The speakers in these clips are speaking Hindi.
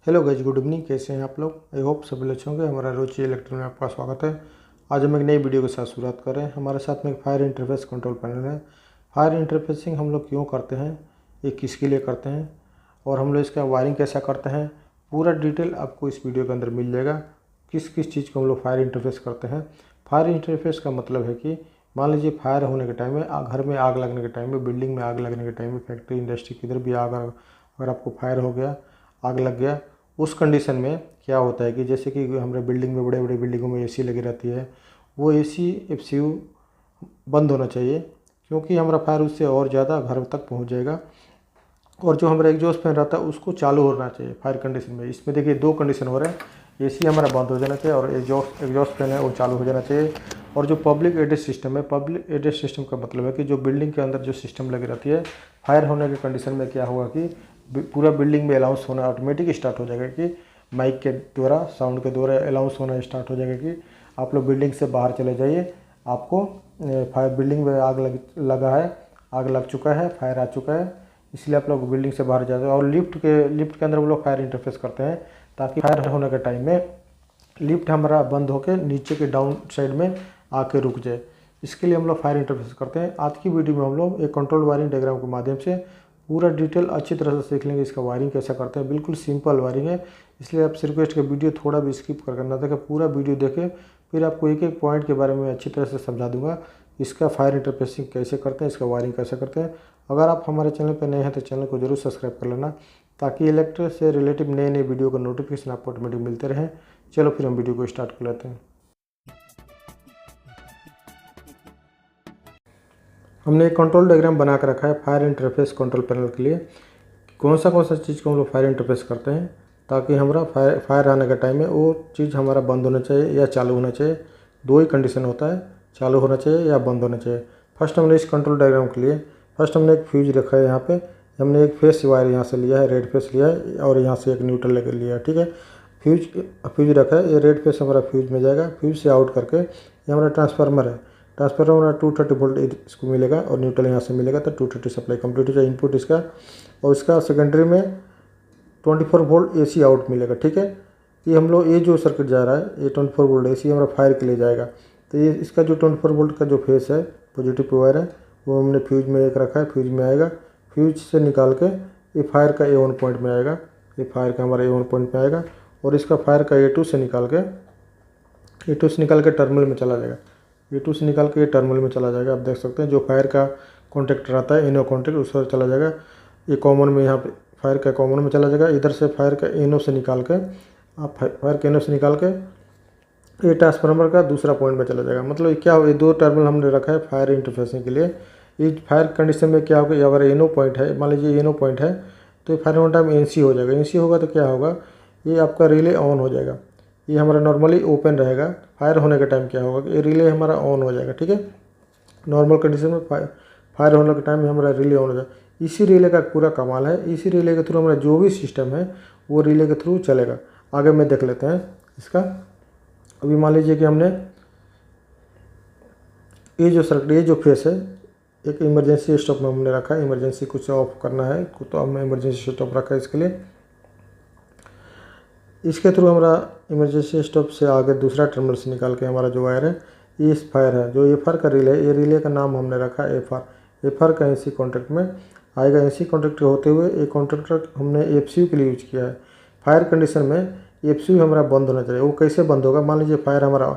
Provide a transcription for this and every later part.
Hello guys, good evening. कैसे हैं आप लोग? आई होप सभी लोग अच्छे होंगे। हमारा रुचि इलेक्ट्रॉनिक में आपका स्वागत है। आज हम एक नई वीडियो के साथ शुरुआत कर रहे हैं। हमारे साथ में एक फायर इंटरफेस कंट्रोल पैनल है। फायर इंटरफेसिंग हम लोग क्यों करते हैं, ये किसके लिए करते हैं और हम लोग इसका वायरिंग कैसा करते हैं, पूरा डिटेल आपको इस वीडियो के अंदर मिल जाएगा। किस किस चीज़ को हम लोग फायर इंटरफेस करते हैं। फायर इंटरफेस का मतलब है कि मान लीजिए फायर होने के टाइम में, घर में आग लगने के टाइम में, बिल्डिंग में आग लगने के टाइम में, फैक्ट्री इंडस्ट्री किधर भी आग अगर आपको फायर हो गया, आग लग गया, उस कंडीशन में क्या होता है कि जैसे कि हमारे बिल्डिंग में, बड़े बड़े बिल्डिंगों में एसी लगी रहती है, वो एसी एफसीयू बंद होना चाहिए, क्योंकि हमारा फायर उससे और ज़्यादा घर तक पहुंच जाएगा। और जो हमारा एग्जॉस्ट फैन रहता है उसको चालू होना चाहिए फायर कंडीशन में। इसमें देखिए दो कंडीशन हो रहे हैं, एसी हमारा बंद हो जाना चाहिए और एग्जॉस्ट फैन है वो चालू हो जाना चाहिए। और जो पब्लिक एड्रेस सिस्टम है, पब्लिक एड्रेस सिस्टम का मतलब है कि जो बिल्डिंग के अंदर जो सिस्टम लगी रहती है, फायर होने के कंडीशन में क्या होगा कि पूरा बिल्डिंग में अलाउंस होना ऑटोमेटिक स्टार्ट हो जाएगा कि माइक के द्वारा, साउंड के द्वारा अलाउंस होना स्टार्ट हो जाएगा कि आप लोग बिल्डिंग से बाहर चले जाइए, आपको फायर बिल्डिंग में आग लगा है, आग लग चुका है, फायर आ चुका है, इसलिए आप लोग बिल्डिंग से बाहर जाते हैं। और लिफ्ट के अंदर वो लोग फायर इंटरफेस करते हैं ताकि फायर होने के टाइम में लिफ्ट हमारा बंद होकर नीचे के डाउन साइड में आके रुक जाए। इसके लिए हम लोग फायर इंटरफेस करते हैं। आज की वीडियो में हम लोग एक कंट्रोल वायरिंग डायग्राम के माध्यम से पूरा डिटेल अच्छी तरह से सीख लेंगे। इसका वायरिंग कैसे करते हैं, बिल्कुल सिंपल वायरिंग है, इसलिए आपसे रिक्वेस्ट का वीडियो थोड़ा भी स्किप कर करना था कि पूरा वीडियो देखें। फिर आपको एक एक पॉइंट के बारे में अच्छी तरह से समझा दूंगा। इसका फायर इंटरफेसिंग कैसे करते हैं, इसका वायरिंग कैसे करते हैं। अगर आप हमारे चैनल पर नए हैं तो चैनल को जरूर सब्सक्राइब कर लेना, ताकि इलेक्ट्रिक से रिलेटिव नए नए वीडियो का नोटिफिकेशन आपको ऑटोमेटिक मिलते रहें। चलो फिर हम वीडियो को स्टार्ट कर लेते हैं। हमने एक कंट्रोल डायग्राम बना कर रखा है फायर इंटरफेस कंट्रोल पैनल के लिए। कौन सा चीज़ को हम लोग फायर इंटरफेस करते हैं ताकि हमारा फायर आने के टाइम में वो चीज़ हमारा बंद होना चाहिए या चालू होना चाहिए। दो ही कंडीशन होता है, चालू होना चाहिए या बंद होना चाहिए। फर्स्ट हमने इस कंट्रोल डायग्राम के लिए हमने एक फ्यूज रखा है। यहाँ पे हमने एक फेस वायर यहाँ से लिया है, रेड फेस लिया है, और यहाँ से एक न्यूट्रल लेकर लिया है। ठीक है, फ्यूज रखा है, ये रेड फेस हमारा फ्यूज में जाएगा। फ्यूज से आउट करके ये हमारा ट्रांसफार्मर है, ट्रांसफार्मर हमारा 230 वोल्ट इसको मिलेगा और न्यूट्रल यहाँ से मिलेगा, तो 230 सप्लाई कंप्लीट हो जाए इनपुट इसका। और इसका सेकेंडरी में 24 वोल्ट एसी आउट मिलेगा। ठीक है, ये हम लोग ये जो सर्किट जा रहा है, ये 24 वोल्ट एसी हमारा फायर के लिए जाएगा। तो ये इसका जो 24 वोल्ट का जो फेस है, पॉजिटिव वायर है, वो हमने फ्यूज में एक रखा है, फ्यूज में आएगा। फ्यूज से निकाल के ये फायर का A1 पॉइंट में आएगा, ये फायर का हमारा A1 पॉइंट में आएगा। और इसका फायर का A2 से निकाल के टर्मिनल में चला जाएगा। A2 से निकाल के ये टर्मिनल में चला जाएगा। आप देख सकते हैं जो फायर का कॉन्टेक्ट रहता है, एनो कॉन्टेक्ट, उस पर चला जाएगा। ये कॉमन में, यहाँ पे फायर का कॉमन में चला जाएगा। इधर से फायर का एनो से निकाल के, आप फायर के एनो से निकाल के ये ट्रांसफार्मर का दूसरा पॉइंट में चला जाएगा। मतलब ये क्या हो, ये दो टर्मिनल हमने रखा है फायर इंटरफेसिंग के लिए। ये फायर कंडीशन में क्या होगा, अगर एनो पॉइंट है, मान लीजिए एनो पॉइंट है, तो ये फायर होने टाइम एनसी हो जाएगा। एनसी होगा तो क्या होगा, ये आपका रिले ऑन हो जाएगा। ये हमारा नॉर्मली ओपन रहेगा। फायर होने के टाइम क्या होगा कि ये रिले हमारा ऑन हो जाएगा। ठीक है, नॉर्मल कंडीशन में फायर होने के टाइम में हमारा रिले ऑन हो जाएगा। इसी रिले का पूरा कमाल है, इसी रिले के थ्रू हमारा जो भी सिस्टम है वो रिले के थ्रू चलेगा। आगे में देख लेते हैं इसका। अभी मान लीजिए कि हमने ये जो सर्किट, ये जो फेस है, एक इमरजेंसी स्टॉप में हमने रखा है। इमरजेंसी कुछ ऑफ करना है तो हमने इमरजेंसी स्टॉप रखा है इसके लिए। इसके थ्रू हमारा इमरजेंसी स्टॉप से आगे दूसरा टर्मिनल से निकाल के हमारा जो वायर है, ये इस फायर है, जो एफआर का रिले है, ये रिले का नाम हमने रखा है एफआर। एफआर का एसी कॉन्ट्रैक्ट में आएगा। एसी कॉन्ट्रैक्ट होते हुए एक कॉन्ट्रैक्टर हमने एफसीयू के लिए यूज किया है। फायर कंडीशन में एफसीयू हमारा बंद होना चाहिए। वो कैसे बंद होगा, मान लीजिए फायर हमारा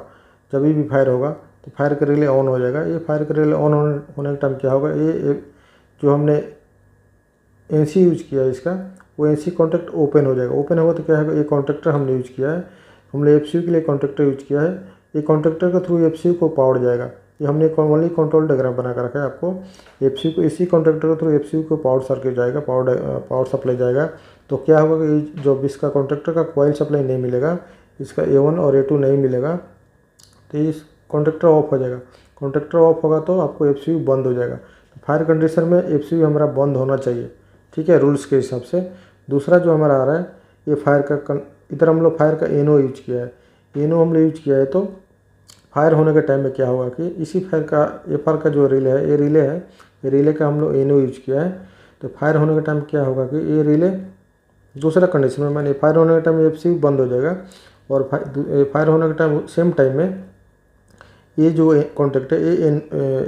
जब भी फायर होगा तो फायर का रिले ऑन हो जाएगा। ये फायर का रिले ऑन होने के टाइम क्या होगा, ये जो हमने एसी यूज किया है इसका, वो एसी कॉन्टैक्ट ओपन हो जाएगा। ओपन होगा तो क्या है, ये कॉन्ट्रैक्टर हमने यूज किया है, हमने एफसीयू के लिए कॉन्ट्रैक्टर यूज किया है। ये कॉन्ट्रैक्टर के थ्रू एफसीयू को पावर जाएगा। ये हमने कॉमनली कंट्रोल डायग्राम बना कर रखा है आपको। एफसीयू को, इसी कॉन्ट्रैक्टर के थ्रू एफसीयू को पावर सर्किट जाएगा, पावर सप्लाई जाएगा। तो क्या होगा कि जो इसका कॉन्ट्रैक्टर का कॉइल सप्लाई नहीं मिलेगा, इसका A1 और A2 नहीं मिलेगा, तो इस कॉन्ट्रैक्टर ऑफ हो जाएगा। कॉन्ट्रैक्टर ऑफ होगा तो आपको एफसीयू बंद हो जाएगा। तो फायर कंडीशन में एफसीयू हमारा बंद होना चाहिए। ठीक है, रूल्स के हिसाब से। दूसरा जो हमारा आ रहा है, ये फायर का इधर हम लोग फायर का एनो यूज किया है। एनो हम लोग यूज किया है तो फायर होने के टाइम में क्या होगा कि इसी फायर का, एफआर का जो रिले है, ये रिले है, ये रिले का हम लोग एनो यूज किया है। तो फायर होने के टाइम क्या होगा कि ये रिले दूसरा कंडीशन में मैंने फायर होने के टाइम एफसी बंद हो जाएगा, और फायर होने के टाइम सेम टाइम में ये जो कॉन्ट्रैक्ट है ये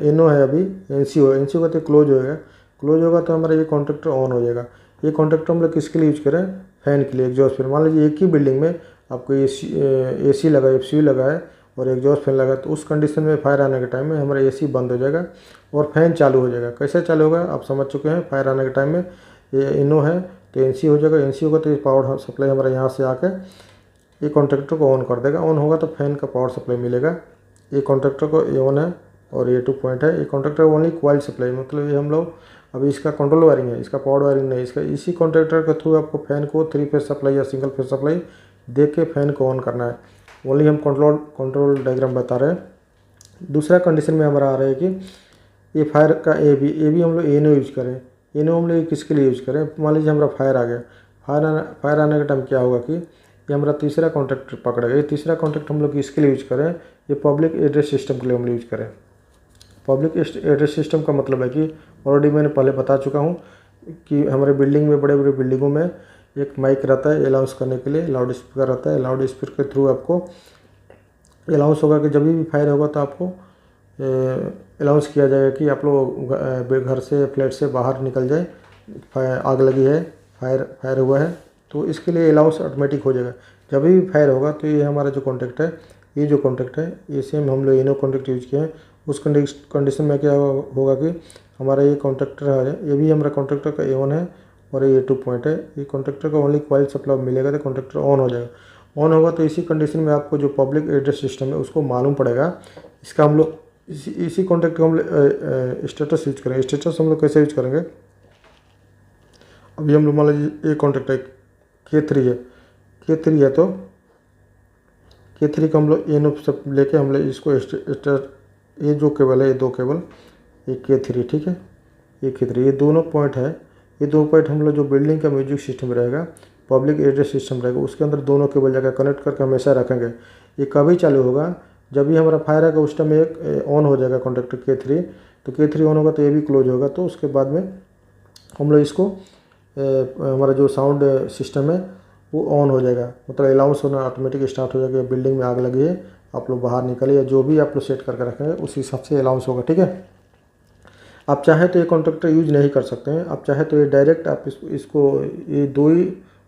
एनओ है, अभी एनसीओ का तो क्लोज होएगा। क्लोज होगा तो हमारा ये कॉन्ट्रैक्टर ऑन हो जाएगा। ये कॉन्ट्रैक्टर हम लोग किसके लिए यूज करें? फैन के लिए, एग्जॉस्ट फैन। मान लीजिए एक ही बिल्डिंग में आपको एसी लगा, एफसीयू लगा है और एग्जॉस्ट फैन लगा, तो उस कंडीशन में फायर आने के टाइम में हमारा एसी बंद हो जाएगा और फैन चालू हो जाएगा। कैसे चालू होगा आप समझ चुके हैं। फायर आने के टाइम में ये एनओ है तो एनसी हो जाएगा, एनसी होगा तो ये पावर सप्लाई हमारा यहाँ से आके ये कॉन्ट्रैक्टर को ऑन कर देगा। ऑन होगा तो फैन का पावर सप्लाई मिलेगा। ये कॉन्ट्रैक्टर को ये ऑन है और ये 2 पॉइंट है। ये कॉन्ट्रैक्टर ओनली कॉइल सप्लाई, मतलब ये हम लोग अभी इसका कंट्रोल वायरिंग है, इसका पावर वायरिंग नहीं। इसका इसी कॉन्ट्रैक्टर के थ्रू आपको फैन को 3 फेज सप्लाई या सिंगल फेज सप्लाई दे के फैन को ऑन करना है। ओनली हम कंट्रोल डायग्राम बता रहे हैं। दूसरा कंडीशन में हमारा आ रहा है कि ये फायर का ए बी हम लोग एनओ यूज करें। एनओ हम लोग किसके लिए यूज करें? मान लीजिए हमारा फायर आ गया, फायर आने के टाइम क्या होगा कि ये हमारा तीसरा कॉन्ट्रैक्ट पकड़ेगा। ये तीसरा कॉन्ट्रैक्ट हम लोग किसके लिए यूज करें? ये पब्लिक एड्रेस सिस्टम के लिए हम लोग यूज करें। पब्लिक एड्रेस सिस्टम का मतलब है कि ऑलरेडी मैंने पहले बता चुका हूँ कि हमारे बिल्डिंग में, बड़े बड़े बिल्डिंगों में एक माइक रहता है अनाउंस करने के लिए, लाउड स्पीकर रहता है। लाउड स्पीकर के थ्रू आपको अनाउंस होगा कि जब भी फायर होगा तो आपको अनाउंस किया जाएगा कि आप लोग घर से, फ्लैट से बाहर निकल जाए, आग लगी है, फायर हुआ है। तो इसके लिए अनाउंस ऑटोमेटिक हो जाएगा। जब भी फायर होगा तो ये हमारा जो कॉन्टैक्ट है, ये जो कॉन्टैक्ट है ये सेम हम लोग इनो कॉन्टैक्ट यूज किए हैं। उस कंडीशन में क्या होगा कि हमारा ये कॉन्ट्रैक्टर है, ये भी हमारा कॉन्ट्रैक्टर का A1 है और ये 2 पॉइंट है। ये कॉन्ट्रैक्टर का ओनली कॉइल सप्लाई मिलेगा तो कॉन्ट्रैक्टर ऑन हो जाएगा। ऑन होगा तो इसी कंडीशन में आपको जो पब्लिक एड्रेस सिस्टम है उसको मालूम पड़ेगा। इसका हम लोग इसी कॉन्ट्रैक्ट को हम लोग स्टेटस यूज करेंगे। स्टेटस हम लोग कैसे यूज करेंगे? अभी हम लोग मान लीजिए ये कॉन्ट्रैक्ट है K3 है, K3 है तो K3 को हम लोग एनो सब लेके हम लोग इसको ये जो केबल है, ये 2 केबल, ये K3, ठीक है, ये K3, ये दोनों पॉइंट है। ये 2 पॉइंट हम लोग जो बिल्डिंग का म्यूजिक सिस्टम रहेगा, पब्लिक एड्रेस सिस्टम रहेगा, उसके अंदर दोनों केबल जगह कनेक्ट करके हमेशा रखेंगे। ये कभी चालू होगा? जब भी हमारा फायर आएगा उस टाइम एक ऑन हो जाएगा कॉन्ट्रैक्टर K3। तो K3 ऑन होगा तो ये भी क्लोज होगा। तो उसके बाद में हम लोग इसको हमारा जो साउंड सिस्टम है वो ऑन हो जाएगा, मतलब अलाउंस होना ऑटोमेटिक स्टार्ट हो जाएगा। बिल्डिंग में आग लगी है, आप लोग बाहर निकलिए, या जो भी आप लोग सेट करके रखेंगे उस हिसाब से अलाउंस होगा, ठीक है। आप चाहे तो ये कॉन्ट्रैक्टर यूज नहीं कर सकते हैं। आप चाहे तो ये डायरेक्ट आप इसको ये 2 ही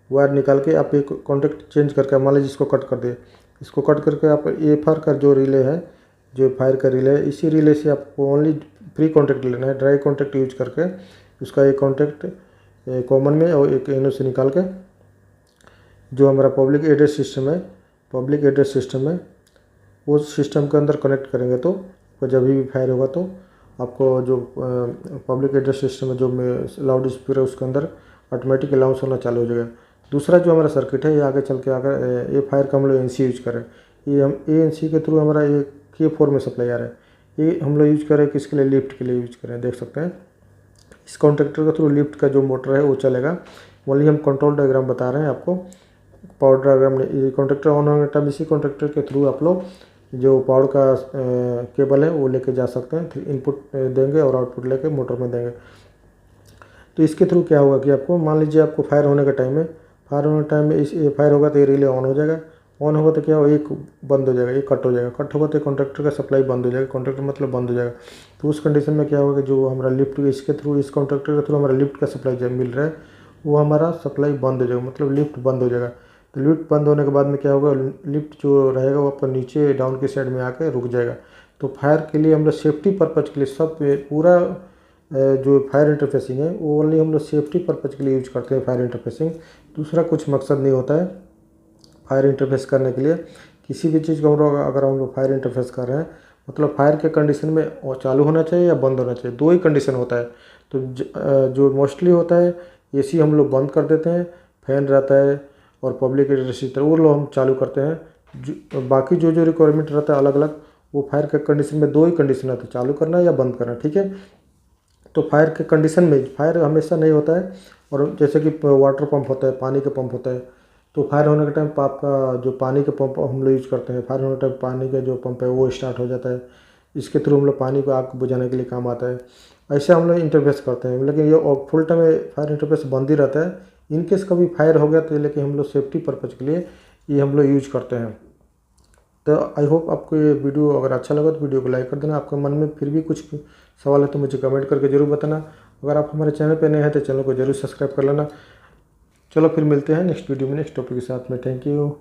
वायर निकाल के आप एक कॉन्ट्रैक्ट चेंज करके, मान लीजिए इसको कट कर दे, इसको कट करके आप ये फायर का जो रिले है, जो फायर का रिले है, इसी रिले से आपको ओनली फ्री कॉन्ट्रैक्ट लेना है। ड्राई कॉन्ट्रैक्ट यूज करके उसका एक कॉन्ट्रैक्ट कॉमन में और एक एनो से निकाल के जो हमारा पब्लिक एड्रेस सिस्टम है उस सिस्टम के अंदर कनेक्ट करेंगे। तो जब भी फायर होगा तो आपको जो पब्लिक एड्रेस सिस्टम है, जो लाउड स्पीकर है, उसके अंदर ऑटोमेटिक अलाउंस होना चालू हो जाएगा। दूसरा जो हमारा सर्किट है, ये आगे चल के अगर ये फायर का हम लोग एनसी यूज करें, ये हम एनसी के थ्रू हमारा ये K4 में सप्लाई आ रहा है। ये हम लोग यूज करें किसके लिए? लिफ्ट के लिए यूज करें। देख सकते हैं इस कॉन्ट्रैक्टर के थ्रू लिफ्ट का जो मोटर है वो चलेगा। ओनली हम कंट्रोल डायग्राम बता रहे हैं आपको, पावर डायग्राम। ये कॉन्ट्रैक्टर ऑन होने टाइम इसी कॉन्ट्रैक्टर के थ्रू आप लोग जो पावर का केबल है वो लेके जा सकते हैं। इनपुट देंगे और आउटपुट लेके मोटर में देंगे। तो इसके थ्रू क्या होगा कि आपको, मान लीजिए आपको फायर होने का टाइम है, इस फायर होगा तो ये रिले ऑन हो जाएगा। ऑन होगा तो क्या होगा, एक बंद हो जाएगा, एक कट हो जाएगा। कट होगा तो कॉन्ट्रैक्टर का सप्लाई बंद हो जाएगा। कॉन्ट्रैक्टर मतलब बंद हो जाएगा। तो उस कंडीशन में क्या होगा कि जो हमारा लिफ्ट इसके थ्रू, इस कॉन्ट्रैक्टर के थ्रू हमारा लिफ्ट का सप्लाई जब मिल रहा है वो हमारा सप्लाई बंद हो जाएगा, मतलब लिफ्ट बंद हो जाएगा। तो लिफ्ट बंद होने के बाद में क्या होगा, लिफ्ट जो रहेगा वो आपका नीचे डाउन की साइड में आकर रुक जाएगा। तो फायर के लिए हम लोग सेफ्टी पर्पज़ के लिए सब पूरा जो फायर इंटरफेसिंग है वो ओनली हम लोग सेफ्टी पर्पज़ के लिए यूज करते हैं फायर इंटरफेसिंग। दूसरा कुछ मकसद नहीं होता है फायर इंटरफेस करने के लिए। किसी भी चीज़ को अगर हम लोग फायर इंटरफेस कर रहे हैं, मतलब फायर के कंडीशन में चालू होना चाहिए या बंद होना चाहिए, 2 ही कंडीशन होता है। तो जो मोस्टली होता है एसी हम लोग बंद कर देते हैं, फैन रहता है और पब्लिक एड्रेस सिस्टम वो लोग हम चालू करते हैं। बाकी जो रिक्वायरमेंट रहता है अलग अलग, वो फायर के कंडीशन में 2 ही कंडीशन रहता है, चालू करना या बंद करना, ठीक है। तो फायर के कंडीशन में फायर हमेशा नहीं होता है। और जैसे कि वाटर पंप होता है, पानी का पंप होता है, तो फायर होने के टाइम आपका जो पानी का पंप हम लोग यूज करते हैं, फायर होने के टाइम पानी का जो पंप है वो स्टार्ट हो जाता है। इसके थ्रू हम लोग पानी को आग बुझाने के लिए काम आता है। ऐसे हम लोग इंटरफेस करते हैं। लेकिन ये फुल टाइम फायर इंटरफेस बंद ही रहता है। इनकेस कभी फायर हो गया तो लेकिन हम लोग सेफ्टी पर्पज़ के लिए ये हम लोग यूज करते हैं। तो आई होप आपको ये वीडियो अगर अच्छा लगा तो वीडियो को लाइक कर देना। आपके मन में फिर भी कुछ सवाल है तो मुझे कमेंट करके ज़रूर बताना। अगर आप हमारे चैनल पर नए हैं तो चैनल को ज़रूर सब्सक्राइब कर लेना। चलो फिर मिलते हैं नेक्स्ट वीडियो में नेक्स्ट टॉपिक के साथ में। Thank you.